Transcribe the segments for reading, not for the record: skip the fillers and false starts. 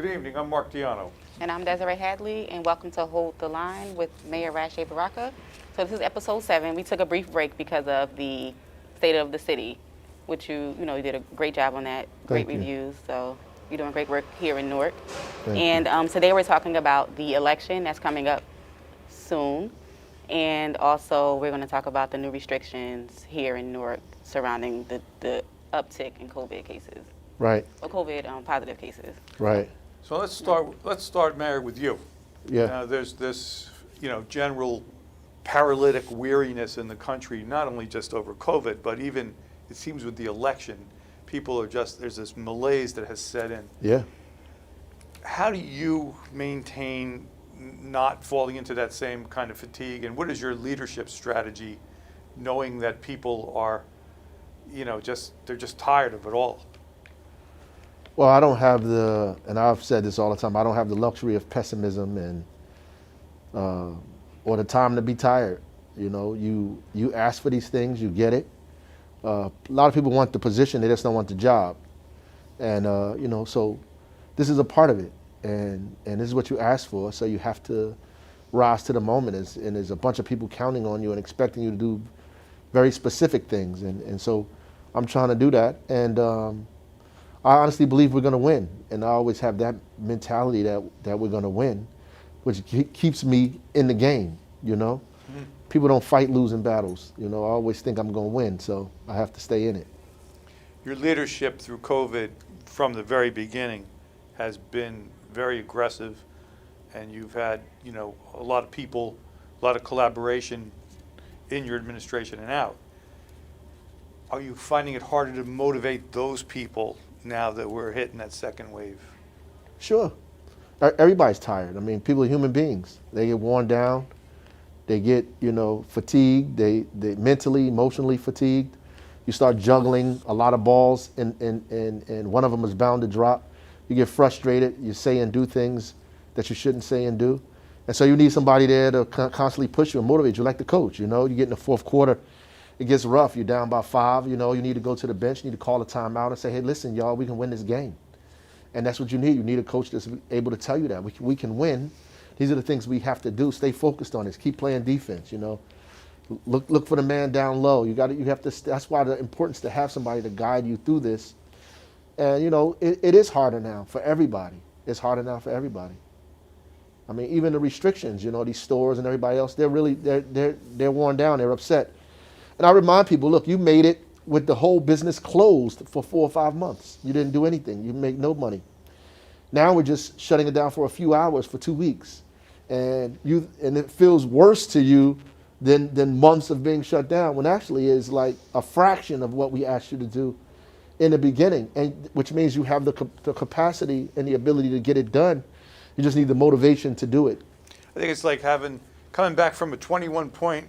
Good evening. I'm Mark Diano. And I'm Desiree Hadley, and welcome to Hold the Line with Mayor Baraka. So this is episode 7. We took a brief break because of the state of the city, which you did a great job on that. Great Thank you. reviews. So you're doing great work here in Newark. Thank And today we're talking about the election that's coming up soon. And also we're going to talk about the new restrictions here in Newark surrounding the uptick in COVID cases. Right, Or COVID positive cases. right. So let's start, Mayor, with you. Yeah. Now, there's this, general paralytic weariness in the country, not only just over COVID, but even it seems with the election, people are there's this malaise that has set in. Yeah. How do you maintain not falling into that same kind of fatigue? And what is your leadership strategy, knowing that people are, they're just tired of it all? Well, I don't have and I've said this all the time, I don't have the luxury of pessimism and or the time to be tired. You ask for these things, you get it. A lot of people want the position, they just don't want the job. And, so this is a part of it. And this is what you ask for, so you have to rise to the moment. And there's a bunch of people counting on you and expecting you to do very specific things. And so I'm trying to do that. And I honestly believe we're going to win. And I always have that mentality that we're going to win, which keeps me in the game, Mm-hmm. People don't fight losing battles. I always think I'm going to win, so I have to stay in it. Your leadership through COVID from the very beginning has been very aggressive, and you've had, a lot of people, a lot of collaboration in your administration and out. Are you finding it harder to motivate those people now that we're hitting that second wave? Sure. Everybody's tired. I mean, people are human beings. They get worn down. They get, fatigued. They mentally, emotionally fatigued. You start juggling a lot of balls, and one of them is bound to drop. You get frustrated. You say and do things that you shouldn't say and do. And so you need somebody there to constantly push you and motivate you, like the coach. You get in the fourth quarter, it gets rough. You're down by 5. You need to go to the bench. You need to call a timeout and say, hey, listen, y'all, we can win this game. And that's what you need. You need a coach that's able to tell you that. We can win. These are the things we have to do. Stay focused on this. Keep playing defense, Look for the man down low. You have to. That's why the importance to have somebody to guide you through this. And it is harder now for everybody. It's harder now for everybody. I mean, even the restrictions. These stores and everybody else. They're worn down. They're upset. And I remind people, look, you made it with the whole business closed for 4 or 5 months. You didn't do anything. You make no money. Now we're just shutting it down for a few hours for 2 weeks, and it feels worse to you than months of being shut down, when actually is like a fraction of what we asked you to do in the beginning, and which means you have the capacity and the ability to get it done. You just need the motivation to do it. I think it's like coming back from a 21-point,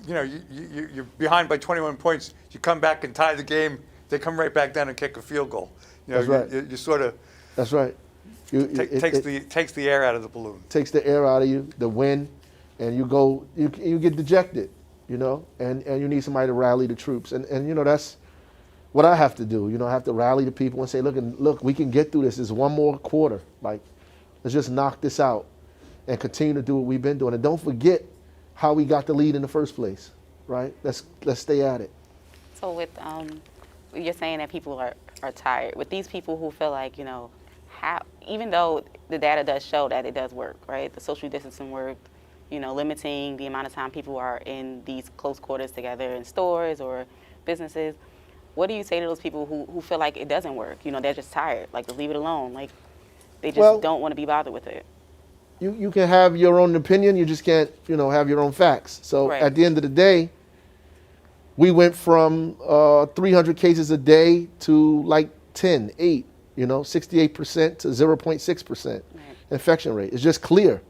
you're behind by 21 points. You come back and tie the game. They come right back down and kick a field goal. That's right. You sort of. That's right. Takes the air out of the balloon. Takes the air out of you, the wind, and you get dejected, and you need somebody to rally the troops. And that's what I have to do. I have to rally the people and say, look, we can get through this. There's one more quarter. Like, let's just knock this out and continue to do what we've been doing. And don't forget how we got the lead in the first place, right? Let's stay at it. So with you're saying that people are tired. With these people who feel like, even though the data does show that it does work, right? The social distancing worked, limiting the amount of time people are in these close quarters together in stores or businesses. What do you say to those people who feel like it doesn't work? They're just tired, like, just leave it alone. Like, they just don't want to be bothered with it. You can have your own opinion, you just can't, have your own facts. So Right. At the end of the day, we went from 300 cases a day to like 10, 8, 68% to 0.6% infection rate. It's just clear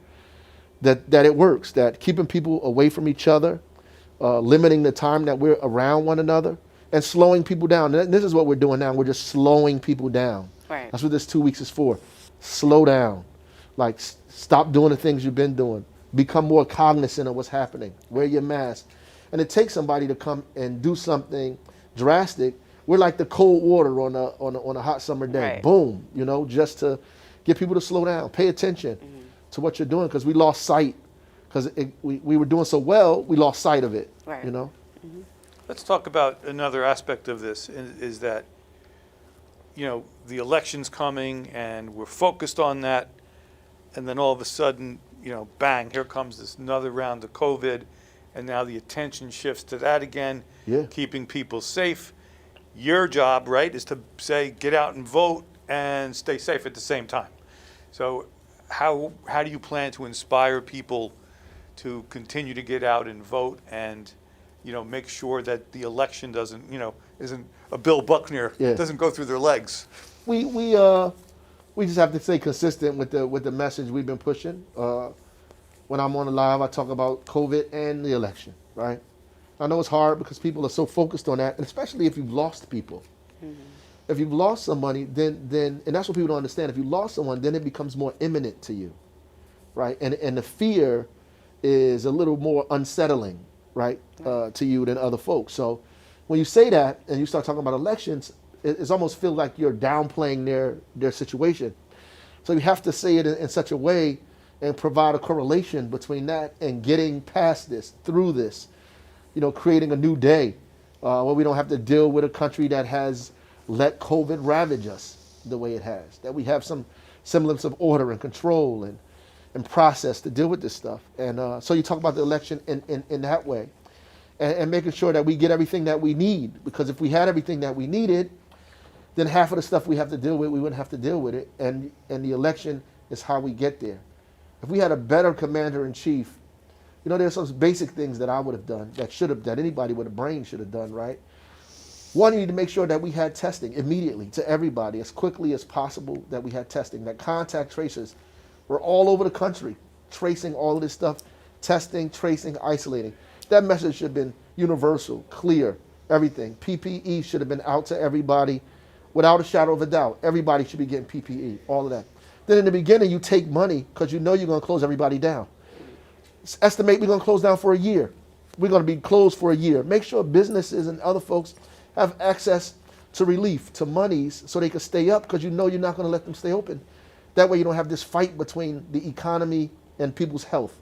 that it works, that keeping people away from each other, limiting the time that we're around one another, and slowing people down. And this is what we're doing now. We're just slowing people down. Right. That's what this 2 weeks is for. Slow down. Like, stop doing the things you've been doing. Become more cognizant of what's happening. Wear your mask. And it takes somebody to come and do something drastic. We're like the cold water on a hot summer day. Right. Boom, just to get people to slow down, pay attention to what you're doing, because we lost sight. Because we were doing so well, we lost sight of it, Right. you know? Let's talk about another aspect of this, is that, you know, the election's coming and we're focused on that, and then all of a sudden, you know, bang, here comes this another round of COVID, and now the attention shifts to that again, Yeah. keeping people safe. Your job, right, is to say, get out and vote and stay safe at the same time. So how do you plan to inspire people to continue to get out and vote and, you know, make sure that the election doesn't, you know, isn't a Bill Buckner, Yeah. doesn't go through their legs? We just have to stay consistent with the message we've been pushing. When I'm on the live, I talk about COVID and the election, right? I know it's hard because people are so focused on that, and especially if you've lost people. If you've lost somebody, then and that's what people don't understand. If you lost someone, then it becomes more imminent to you, right? And the fear is a little more unsettling, right, to you than other folks. So when you say that and you start talking about elections, it's almost feel like you're downplaying their situation. So you have to say it in such a way and provide a correlation between that and getting past this, through this, you know, creating a new day where we don't have to deal with a country that has let COVID ravage us the way it has, that we have some semblance of order and control and process to deal with this stuff. And so you talk about the election in that way and making sure that we get everything that we need, because if we had everything that we needed, then half of the stuff we have to deal with, we wouldn't have to deal with it. And the election is how we get there. If we had a better commander-in-chief, you know, there's some basic things that I would have done, that anybody with a brain should have done, right? One, you need to make sure that we had testing immediately to everybody, as quickly as possible, that we had testing, that contact tracers were all over the country, tracing all of this stuff, testing, tracing, isolating. That message should have been universal, clear, everything. PPE should have been out to everybody without a shadow of a doubt. Everybody should be getting PPE, all of that. Then in the beginning, you take money because you know you're going to close everybody down. Estimate we're going to close down for a year. We're going to be closed for a year. Make sure businesses and other folks have access to relief, to monies, so they can stay up, because you know you're not going to let them stay open. That way you don't have this fight between the economy and people's health.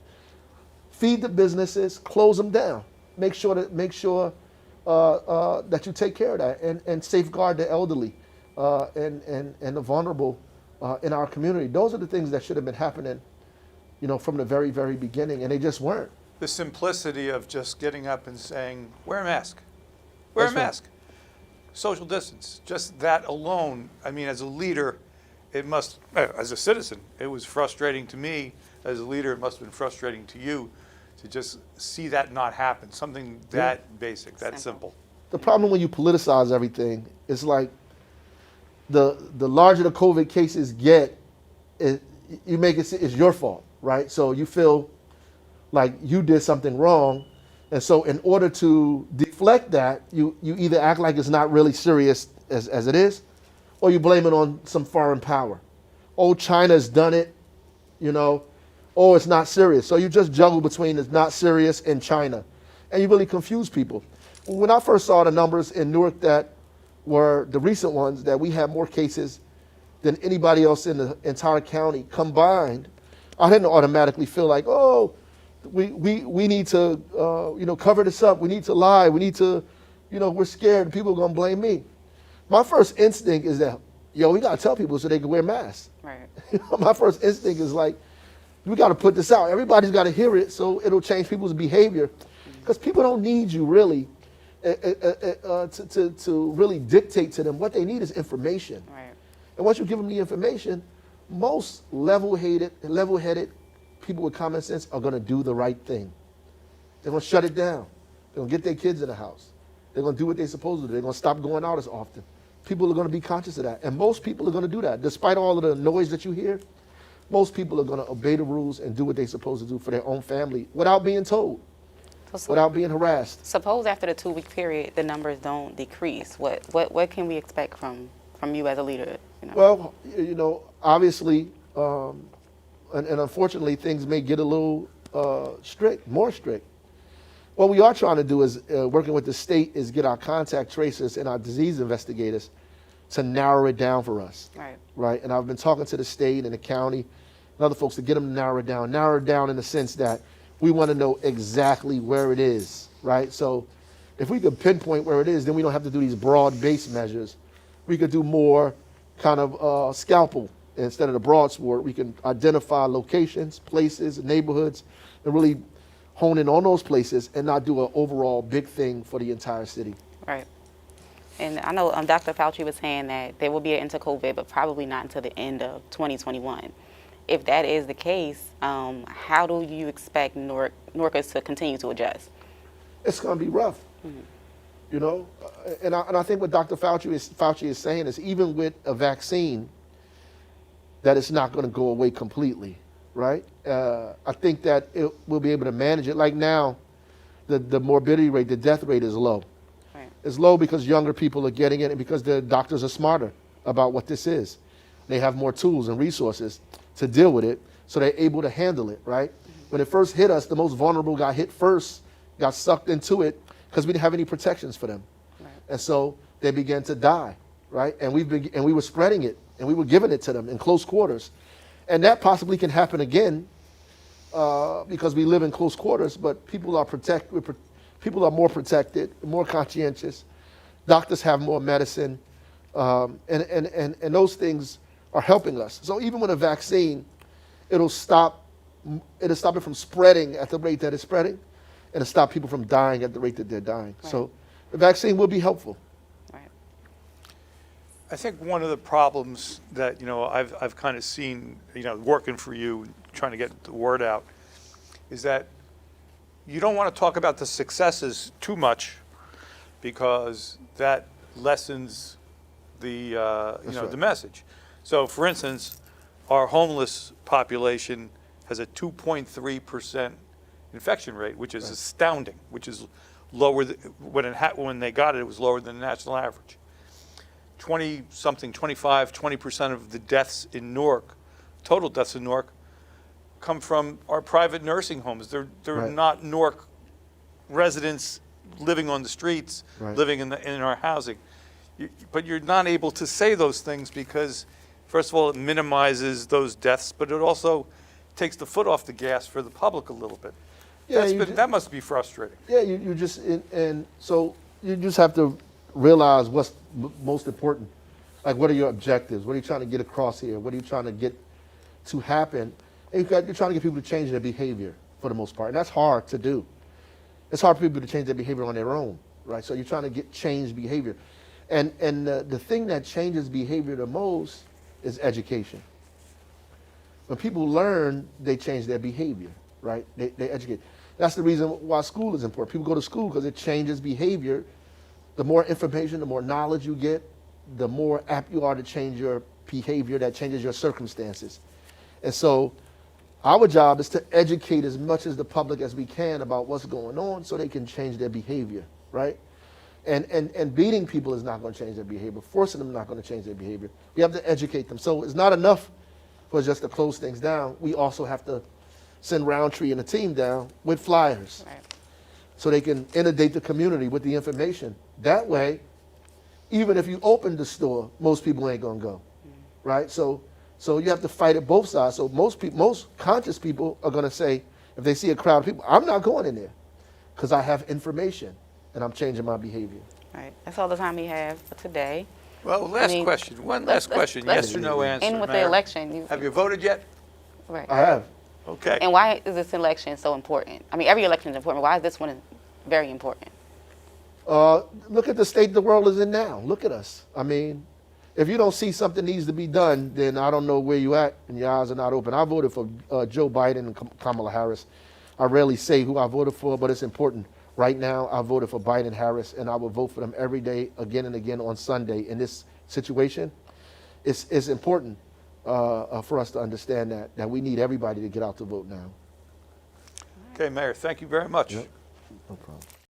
Feed the businesses, close them down. Make sure that you take care of that and safeguard the elderly and the vulnerable in our community. Those are the things that should have been happening, you know, from the very, very beginning, and they just weren't. The simplicity of just getting up and saying, wear a mask, wear a That's right. mask, social distance, just that alone. I mean, as a leader, it must, as a citizen, it was frustrating to me. As a leader, it must have been frustrating to you to just see that not happen, something that basic, that simple. The problem when you politicize everything is like the larger the COVID cases get, you make it's your fault, right? So you feel like you did something wrong, and so in order to deflect that, you either act like it's not really serious as it is, or you blame it on some foreign power. Oh, China's done it, you know. Oh, it's not serious. So you just juggle between it's not serious and China, and you really confuse people. When I first saw the numbers in Newark that were the recent ones, that we had more cases than anybody else in the entire county combined, I didn't automatically feel like, oh, we need to cover this up. We need to lie. We need to, we're scared. People are gonna blame me. My first instinct is that, we gotta tell people so they can wear masks. Right. My first instinct is like, we gotta put this out. Everybody's gotta hear it so it'll change people's behavior. Because people don't need you really to really dictate to them. What they need is information. Right. And once you give them the information, most level-headed people with common sense are gonna do the right thing. They're gonna shut it down. They're gonna get their kids in the house. They're gonna do what they're supposed to do. They're gonna stop going out as often. People are gonna be conscious of that. And most people are gonna do that. Despite all of the noise that you hear, most people are gonna obey the rules and do what they're supposed to do for their own family without being told, without being harassed. Suppose after the 2-week period, the numbers don't decrease. What can we expect from you as a leader? Well, obviously, and unfortunately, things may get a little more strict. What we are trying to do is, working with the state, is get our contact tracers and our disease investigators to narrow it down for us. Right. Right? And I've been talking to the state and the county and other folks to get them to narrow it down in the sense that we want to know exactly where it is, right? So if we could pinpoint where it is, then we don't have to do these broad-based measures. We could do more kind of scalpel instead of the broad sword. We can identify locations, places, neighborhoods, and really hone in on those places and not do an overall big thing for the entire city. Right. And I know Dr. Fauci was saying that there will be an end to COVID, but probably not until the end of 2021. If that is the case, how do you expect Norcas to continue to adjust? It's going to be rough, you know. And I think what Dr. Fauci is saying is even with a vaccine, that it's not going to go away completely, right? I think that we'll be able to manage it. Like now, the morbidity rate, the death rate is low. Right. It's low because younger people are getting it and because the doctors are smarter about what this is. They have more tools and resources to deal with it, so they're able to handle it, right? When it first hit us, the most vulnerable got hit first, got sucked into it because we didn't have any protections for them. Right. And so they began to die, right? And we were spreading it and we were giving it to them in close quarters. And that possibly can happen again because we live in close quarters, but people are people are more protected, more conscientious. Doctors have more medicine, and those things are helping us. So even with a vaccine, it'll stop it from spreading at the rate that it's spreading, and it'll stop people from dying at the rate that they're dying. Right. So the vaccine will be helpful. Right. I think one of the problems that, I've kind of seen, working for you, trying to get the word out, is that you don't want to talk about the successes too much because that lessens the, right. the message. So for instance, our homeless population has a 2.3% infection rate, which is astounding, which is lower when they got it, it was lower than the national average. 20% of the deaths in Newark, total deaths in Newark, come from our private nursing homes. They're Right. not Newark residents living on the streets, Right. living in our housing. But you're not able to say those things because, first of all, it minimizes those deaths, but it also takes the foot off the gas for the public a little bit. Yeah, That must be frustrating. Yeah, you just and so you just have to realize what's most important. Like, what are your objectives? What are you trying to get across here? What are you trying to get to happen? And you're trying to get people to change their behavior for the most part, and that's hard to do. It's hard for people to change their behavior on their own, right? So you're trying to get changed behavior, and the thing that changes behavior the most is education. When people learn, they change their behavior, right? They educate. That's the reason why school is important. People go to school because it changes behavior. The more information, the more knowledge you get, the more apt you are to change your behavior. That changes your circumstances. And so our job is to educate as much as the public as we can about what's going on so they can change their behavior, right? And beating people is not going to change their behavior. Forcing them is not going to change their behavior. We have to educate them. So it's not enough for just to close things down. We also have to send Roundtree and a team down with flyers Right. so they can inundate the community with the information. That way, even if you open the store, most people ain't going to go, right? So you have to fight at both sides. So most conscious people are going to say, if they see a crowd of people, I'm not going in there because I have information and I'm changing my behavior. Right. That's all the time we have for today. Well, One last question, yes or no answer. And with the Mayor. election. Have you voted yet? Right. I have. Okay. And why is this election so important? I mean, every election is important. Why is this one very important? Look at the state the world is in now. Look at us. I mean, if you don't see something needs to be done, then I don't know where you at and your eyes are not open. I voted for Joe Biden and Kamala Harris. I rarely say who I voted for, but it's important. Right now, I voted for Biden, Harris, and I will vote for them every day, again and again on Sunday. In this situation, it's important for us to understand that we need everybody to get out to vote now. Okay, Mayor, thank you very much. Yep. No problem.